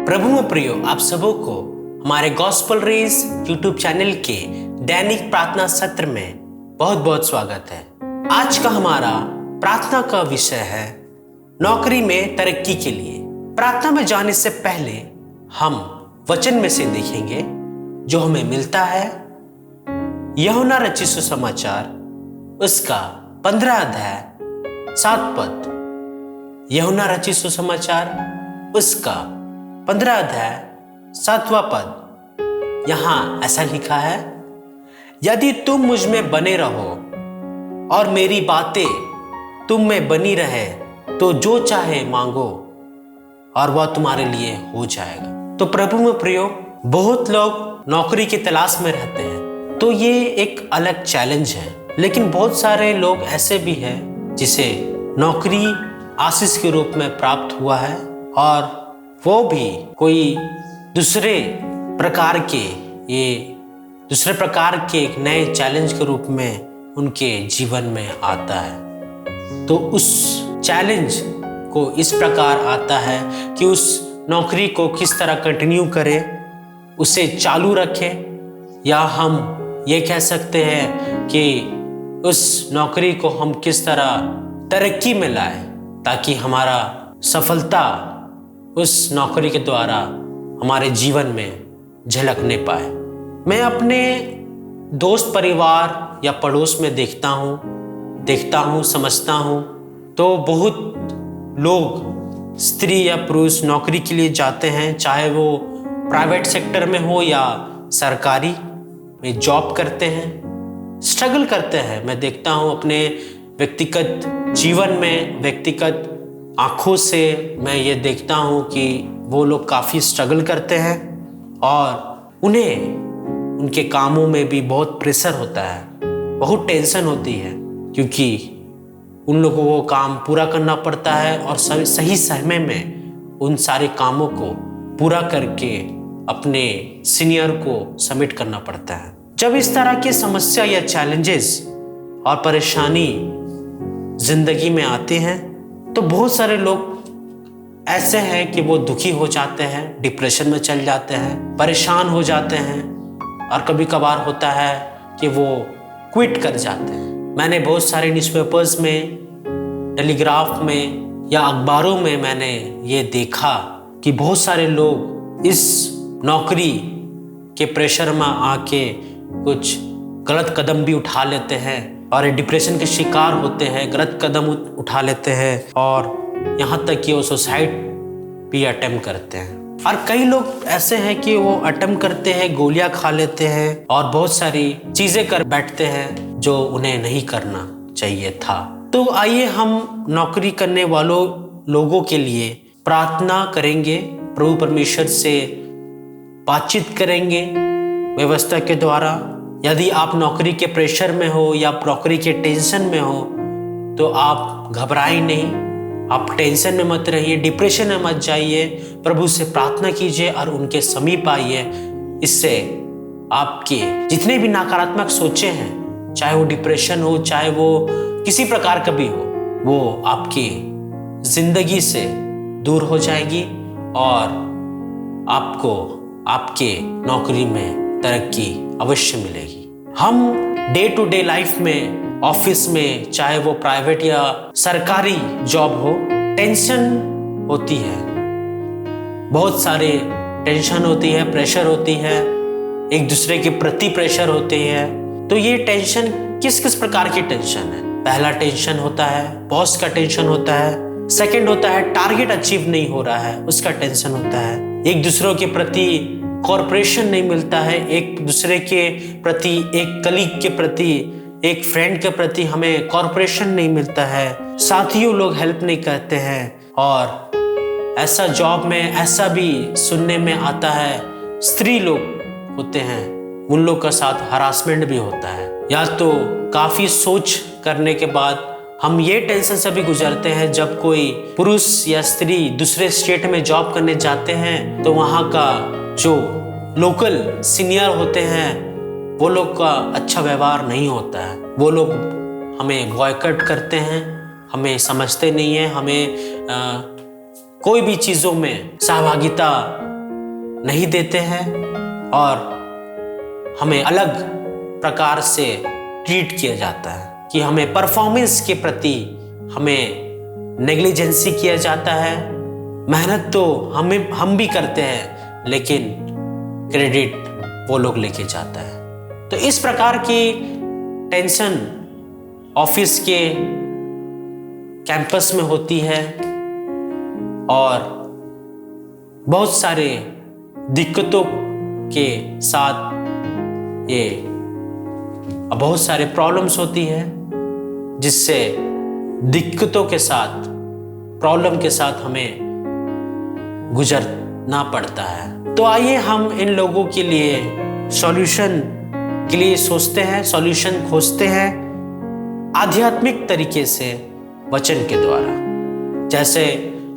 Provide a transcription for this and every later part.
प्रभु में प्रियो आप सबों को हमारे गॉस्पेल रेस यूट्यूब चैनल के दैनिक प्रार्थना सत्र में बहुत बहुत स्वागत है। आज का हमारा प्रार्थना का विषय है नौकरी में तरक्की के लिए। प्रार्थना में जाने से पहले हम वचन में से देखेंगे जो हमें मिलता है यूहन्ना रचित सुसमाचार उसका 15 अध्याय 7 पद। यूहन्ना रचित सुसमाचार उसका 15 अध्याय 7वां पद। यहां ऐसा लिखा है, यदि तुम मुझ में बने रहो और मेरी बातें तुम में बनी रहे तो जो चाहे मांगो और वह तुम्हारे लिए हो जाएगा। तो प्रभु में प्रियो, बहुत लोग नौकरी की तलाश में रहते हैं, तो ये एक अलग चैलेंज है। लेकिन बहुत सारे लोग ऐसे भी हैं जिसे नौकरी आशीष के रूप में प्राप्त हुआ है और वो भी कोई दूसरे प्रकार के एक नए चैलेंज के रूप में उनके जीवन में आता है। तो उस चैलेंज को इस प्रकार आता है कि उस नौकरी को किस तरह कंटिन्यू करें, उसे चालू रखें, या हम ये कह सकते हैं कि उस नौकरी को हम किस तरह तरक्की में लाएं ताकि हमारा सफलता उस नौकरी के द्वारा हमारे जीवन में झलकने पाए। मैं अपने दोस्त परिवार या पड़ोस में देखता हूँ, समझता हूँ, तो बहुत लोग स्त्री या पुरुष नौकरी के लिए जाते हैं, चाहे वो प्राइवेट सेक्टर में हो या सरकारी में जॉब करते हैं, स्ट्रगल करते हैं। मैं देखता हूँ अपने व्यक्तिगत जीवन में, व्यक्तिगत आँखों से मैं ये देखता हूँ कि वो लोग काफ़ी स्ट्रगल करते हैं और उन्हें उनके कामों में भी बहुत प्रेशर होता है, बहुत टेंशन होती है, क्योंकि उन लोगों को काम पूरा करना पड़ता है और सही समय में उन सारे कामों को पूरा करके अपने सीनियर को सबमिट करना पड़ता है। जब इस तरह की समस्या या चैलेंजेस और परेशानी जिंदगी में आते हैं तो बहुत सारे लोग ऐसे हैं कि वो दुखी हो जाते हैं, डिप्रेशन में चल जाते हैं, परेशान हो जाते हैं और कभी कभार होता है कि वो क्विट कर जाते हैं। मैंने बहुत सारे न्यूज़पेपर्स में, टेलीग्राफ में या अखबारों में मैंने ये देखा कि बहुत सारे लोग इस नौकरी के प्रेशर में आके कुछ गलत कदम भी उठा लेते हैं और डिप्रेशन के शिकार होते हैं, गलत कदम उठा लेते हैं और यहाँ तक कि वो सुसाइड भी अटेम्प्ट करते हैं। और कई लोग ऐसे हैं कि वो अटेम्प्ट करते हैं, गोलियां खा लेते हैं और बहुत सारी चीज़ें कर बैठते हैं जो उन्हें नहीं करना चाहिए था। तो आइए हम नौकरी करने वालों लोगों के लिए प्रार्थना करेंगे, प्रभु परमेश्वर से बातचीत करेंगे व्यवस्था के द्वारा। यदि आप नौकरी के प्रेशर में हो या नौकरी के टेंशन में हो तो आप घबराएं नहीं, आप टेंशन में मत रहिए, डिप्रेशन में मत जाइए, प्रभु से प्रार्थना कीजिए और उनके समीप आइए। इससे आपके जितने भी नकारात्मक सोचें हैं, चाहे वो डिप्रेशन हो, चाहे वो किसी प्रकार का भी हो, वो आपकी जिंदगी से दूर हो जाएगी और आपको आपके नौकरी में तरक्की अवश्य मिलेगी। हम डे टू डे लाइफ में, ऑफिस में, चाहे वो प्राइवेट या सरकारी जॉब हो, टेंशन होती है, बहुत सारे टेंशन होती है, प्रेशर होती है, एक दूसरे के प्रति प्रेशर होते हैं। तो ये टेंशन किस किस प्रकार की टेंशन है? पहला टेंशन होता है बॉस का टेंशन होता है, सेकंड होता है टारगेट अचीव नहीं हो रहा है उसका टेंशन होता है, एक दूसरों के प्रति कॉर्पोरेशन नहीं मिलता है, एक दूसरे के प्रति, एक कलीग के प्रति, एक फ्रेंड के प्रति हमें कॉर्पोरेशन नहीं मिलता है, साथियों लोग हेल्प नहीं करते हैं। और ऐसा जॉब में ऐसा भी सुनने में आता है, स्त्री लोग होते हैं, उन लोग का साथ हरासमेंट भी होता है। या तो काफ़ी सोच करने के बाद हम ये टेंशन से भी गुजरते हैं, जब कोई पुरुष या स्त्री दूसरे स्टेट में जॉब करने जाते हैं तो वहाँ का जो लोकल सीनियर होते हैं वो लोग का अच्छा व्यवहार नहीं होता है, वो लोग हमें बॉयकॉट करते हैं, हमें समझते नहीं है, हमें कोई भी चीज़ों में सहभागिता नहीं देते हैं और हमें अलग प्रकार से ट्रीट किया जाता है कि हमें परफॉर्मेंस के प्रति हमें नेग्लिजेंसी किया जाता है। मेहनत तो हम भी करते हैं लेकिन क्रेडिट वो लोग लेके जाता है। तो इस प्रकार की टेंशन ऑफिस के कैंपस में होती है और बहुत सारे दिक्कतों के साथ ये बहुत सारे प्रॉब्लम्स होती है, जिससे दिक्कतों के साथ प्रॉब्लम के साथ हमें गुजरना पड़ता है। तो आइए हम इन लोगों के लिए सॉल्यूशन के लिए सोचते हैं, सॉल्यूशन खोजते हैं आध्यात्मिक तरीके से वचन के द्वारा। जैसे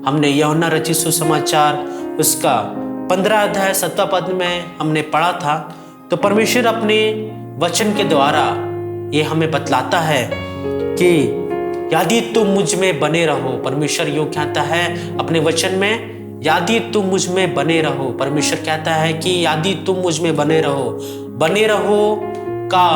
हमने यूहन्ना रचित सुसमाचार उसका 15 अध्याय 7 पद में हमने पढ़ा था। तो परमेश्वर अपने वचन के द्वारा ये हमें बतलाता है कि यदि तुम मुझ में बने रहो, परमेश्वर यूं कहता है अपने वचन में, यदि तुम मुझ में बने रहो। परमेश्वर कहता है कि यदि तुम मुझ में बने रहो का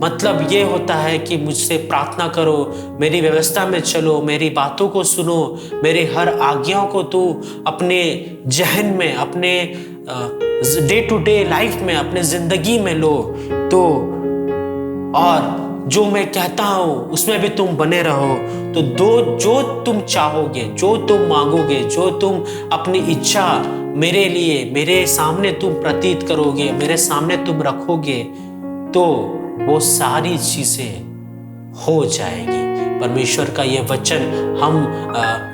मतलब ये होता है कि मुझसे प्रार्थना करो, मेरी व्यवस्था में चलो, मेरी बातों को सुनो, मेरे हर आज्ञाओं को तू अपने जहन में, अपने डे टू डे लाइफ में, अपने जिंदगी में लो। तो और जो मैं कहता हूं उसमें भी तुम बने रहो। तो जो तुम चाहोगे, जो तुम मांगोगे, जो तुम अपनी इच्छा मेरे लिए, मेरे सामने तुम प्रतीत करोगे, मेरे सामने तुम रखोगे, तो वो सारी चीजें हो जाएगी। परमेश्वर का ये वचन हम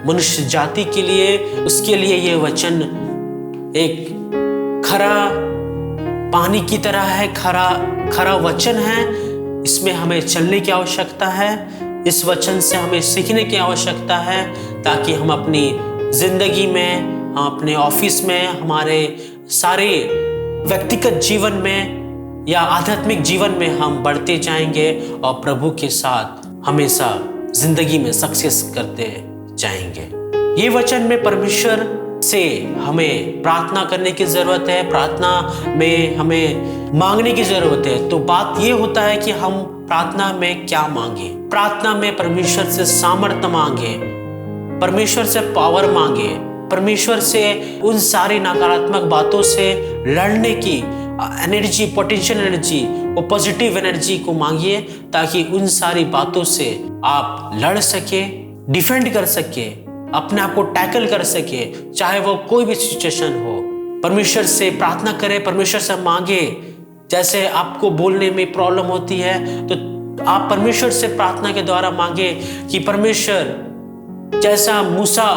मनुष्य जाति के लिए, उसके लिए ये वचन एक खरा पानी की तरह है, खरा वचन है। इसमें हमें चलने की आवश्यकता है, इस वचन से हमें सीखने की आवश्यकता है, ताकि हम अपनी जिंदगी में, हम अपने ऑफिस में, हमारे सारे व्यक्तिगत जीवन में या आध्यात्मिक जीवन में हम बढ़ते जाएंगे और प्रभु के साथ हमेशा जिंदगी में सक्सेस करते जाएंगे। ये वचन में परमेश्वर से हमें प्रार्थना करने की जरूरत है, प्रार्थना में हमें मांगने की जरूरत है। तो बात ये होता है कि हम प्रार्थना में क्या मांगे। प्रार्थना में परमेश्वर से सामर्थ्य मांगे, परमेश्वर से पावर मांगे, परमेश्वर से उन सारी नकारात्मक बातों से लड़ने की एनर्जी, पोटेंशियल एनर्जी, वो पॉजिटिव एनर्जी को मांगिए, ताकि उन सारी बातों से आप लड़ सके, डिफेंड कर सके, अपने आप को टैकल कर सके, चाहे वो कोई भी सिचुएशन हो। परमेश्वर से प्रार्थना करें, परमेश्वर से मांगे। जैसे आपको बोलने में प्रॉब्लम होती है तो आप परमेश्वर से प्रार्थना के द्वारा मांगे कि परमेश्वर, जैसा मूसा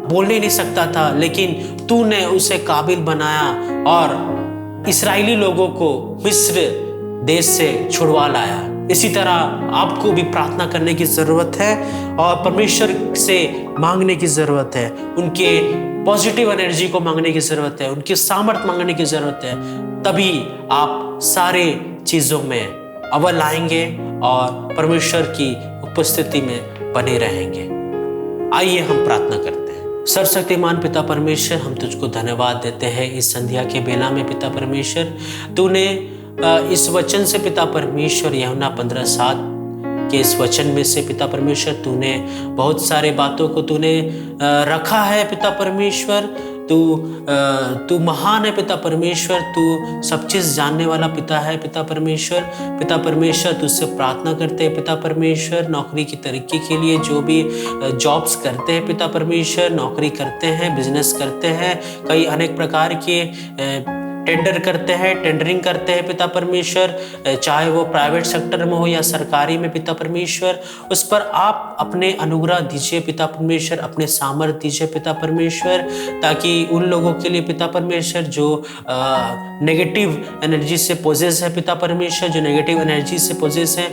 बोलने नहीं सकता था लेकिन तूने उसे काबिल बनाया और इस्राएली लोगों को मिस्र देश से छुड़वा लाया। इसी तरह आपको भी प्रार्थना करने की जरूरत है और परमेश्वर से मांगने की जरूरत है, उनके पॉजिटिव एनर्जी को मांगने की जरूरत है, उनकी सामर्थ्य मांगने की जरूरत है। तभी आप सारे चीजों में अव्वल आएंगे और परमेश्वर की उपस्थिति में बने रहेंगे। आइए हम प्रार्थना करते हैं। सर्वशक्तिमान पिता परमेश्वर, हम तुझको धन्यवाद देते हैं इस संध्या के बेला में। पिता परमेश्वर, तूने इस वचन से पिता परमेश्वर यूहन्ना 15:7 के इस वचन में से पिता परमेश्वर तूने बहुत सारे बातों को तूने रखा है। पिता परमेश्वर, तू महान है पिता परमेश्वर, तू सब चीज़ जानने वाला पिता है। पिता परमेश्वर तुझसे प्रार्थना करते हैं पिता परमेश्वर, नौकरी की तरक्की के लिए जो भी जॉब्स करते हैं पिता परमेश्वर, नौकरी करते हैं, बिजनेस करते हैं, कई अनेक प्रकार के टेंडर करते हैं, टेंडरिंग करते हैं पिता परमेश्वर, चाहे वो प्राइवेट सेक्टर में हो या सरकारी में पिता परमेश्वर, उस पर आप अपने अनुग्रह दीजिए पिता परमेश्वर, अपने सामर्थ्य दीजिए पिता परमेश्वर, ताकि उन लोगों के लिए पिता परमेश्वर जो नेगेटिव एनर्जी से पोजेस है पिता परमेश्वर, जो नेगेटिव एनर्जी से पोजेस है,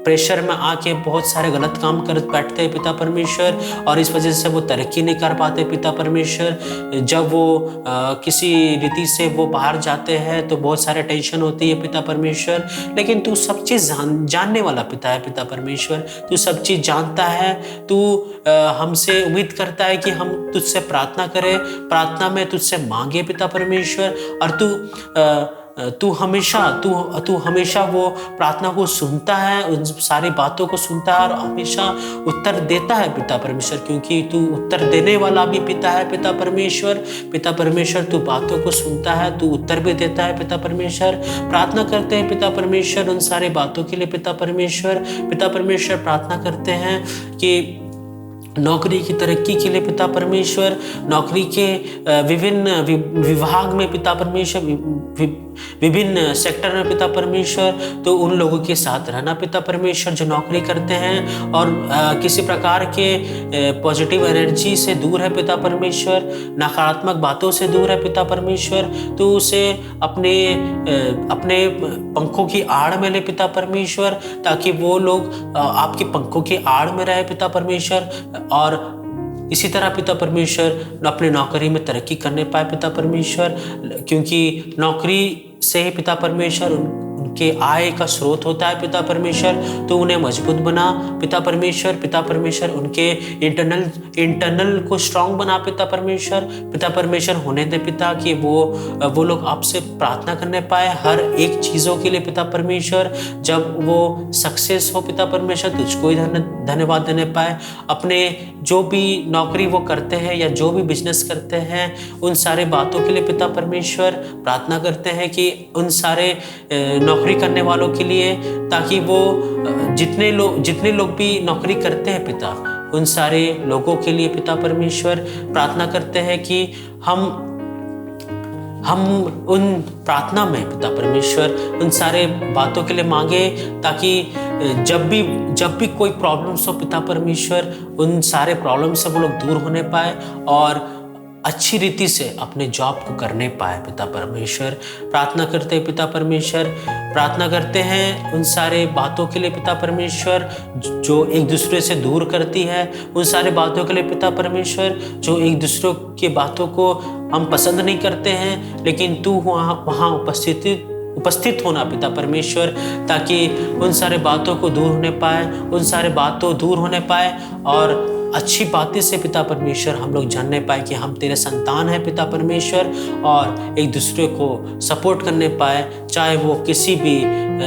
प्रेशर में आके बहुत सारे गलत काम कर बैठते हैं पिता परमेश्वर और इस वजह से वो तरक्की नहीं कर पाते पिता परमेश्वर। जब वो किसी रीति से वो वो बाहर जाते हैं तो बहुत सारे टेंशन होती है पिता परमेश्वर, लेकिन तू सब चीज़ जानने वाला पिता है पिता परमेश्वर। तू सब चीज़ जानता है। तू हमसे उम्मीद करता है कि हम तुझसे प्रार्थना करें, प्रार्थना में तुझसे मांगे पिता परमेश्वर, और तू हमेशा वो प्रार्थना को सुनता है, उन सारी बातों को सुनता है और हमेशा उत्तर देता है पिता परमेश्वर, क्योंकि तू उत्तर देने वाला भी पिता है पिता परमेश्वर। पिता परमेश्वर तू बातों को सुनता है, तू उत्तर भी देता है पिता परमेश्वर। प्रार्थना करते हैं पिता परमेश्वर उन सारी बातों के लिए पिता परमेश्वर। पिता परमेश्वर प्रार्थना करते हैं कि नौकरी की तरक्की के लिए पिता परमेश्वर, नौकरी के विभिन्न विभाग में पिता परमेश्वर, विभिन्न सेक्टर में पिता परमेश्वर, तो उन लोगों के साथ रहना पिता परमेश्वर जो नौकरी करते हैं और किसी प्रकार के पॉजिटिव एनर्जी से दूर है पिता परमेश्वर, नकारात्मक बातों से दूर है पिता परमेश्वर। तो उसे अपने पंखों की आड़ में ले पिता परमेश्वर, ताकि वो लोग आपके पंखों की आड़ में रहे पिता परमेश्वर, और इसी तरह पिता परमेश्वर अपने नौकरी में तरक्की करने पाए पिता परमेश्वर, क्योंकि नौकरी से ही पिता परमेश्वर उनके आय का स्रोत होता है पिता परमेश्वर। तो उन्हें मजबूत बना पिता परमेश्वर। पिता परमेश्वर उनके इंटरनल को स्ट्रांग बना पिता परमेश्वर होने दे पिता, कि वो लोग आपसे प्रार्थना करने पाए हर एक चीज़ों के लिए पिता परमेश्वर। जब वो सक्सेस हो पिता परमेश्वर, तुझको ही धन्यवाद देने पाए। अपने जो भी नौकरी वो करते हैं या जो भी बिजनेस करते हैं, उन सारे बातों के लिए पिता परमेश्वर प्रार्थना करते हैं कि उन सारे नौकरी करने वालों के लिए, ताकि वो जितने लोग भी नौकरी करते हैं पिता, उन सारे लोगों के लिए पिता परमेश्वर प्रार्थना करते हैं कि हम उन प्रार्थना में पिता परमेश्वर उन सारे बातों के लिए मांगे, ताकि जब भी कोई प्रॉब्लम्स हो पिता परमेश्वर, उन सारे प्रॉब्लम से वो लोग दूर होने पाए और अच्छी रीति से अपने जॉब को करने पाए पिता परमेश्वर। प्रार्थना करते हैं पिता परमेश्वर, प्रार्थना करते हैं उन सारे बातों के लिए पिता परमेश्वर जो एक दूसरे से दूर करती है, उन सारे बातों के लिए पिता परमेश्वर जो एक दूसरे की बातों को हम पसंद नहीं करते हैं, लेकिन तू वहाँ उपस्थित होना पिता परमेश्वर, ताकि उन सारे बातों को दूर होने पाए, उन सारे बातों दूर होने पाए और अच्छी बातें से पिता परमेश्वर हम लोग जानने पाए कि हम तेरे संतान हैं पिता परमेश्वर, और एक दूसरे को सपोर्ट करने पाए, चाहे वो किसी भी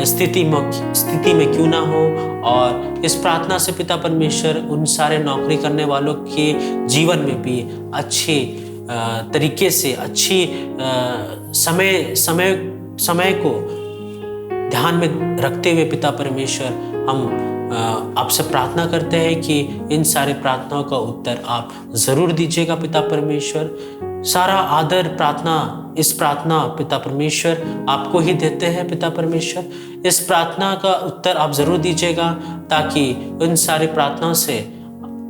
स्थिति में क्यों ना हो। और इस प्रार्थना से पिता परमेश्वर उन सारे नौकरी करने वालों के जीवन में भी अच्छे तरीके से अच्छी समय को ध्यान में रखते हुए पिता परमेश्वर हम आपसे प्रार्थना करते हैं कि इन सारे प्रार्थनाओं का उत्तर आप ज़रूर दीजिएगा पिता परमेश्वर। सारा आदर इस प्रार्थना पिता परमेश्वर आपको ही देते हैं पिता परमेश्वर। इस प्रार्थना का उत्तर आप ज़रूर दीजिएगा, ताकि उन सारी प्रार्थनाओं से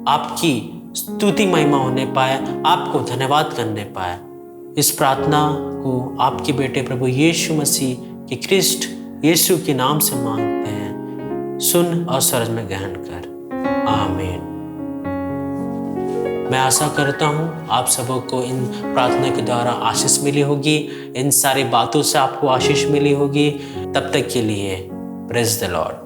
आपकी स्तुति महिमा होने पाए, आपको धन्यवाद करने पाए। इस प्रार्थना को आपके बेटे प्रभु यीशु मसीह के ख्रिस्ट यीशु के नाम से मांगते हैं, सुन और सरज में ग्रहण कर, आमीन। मैं आशा करता हूँ आप सबों को इन प्रार्थना के द्वारा आशीष मिली होगी, इन सारी बातों से आपको आशीष मिली होगी। तब तक के लिए प्रेज द लॉर्ड।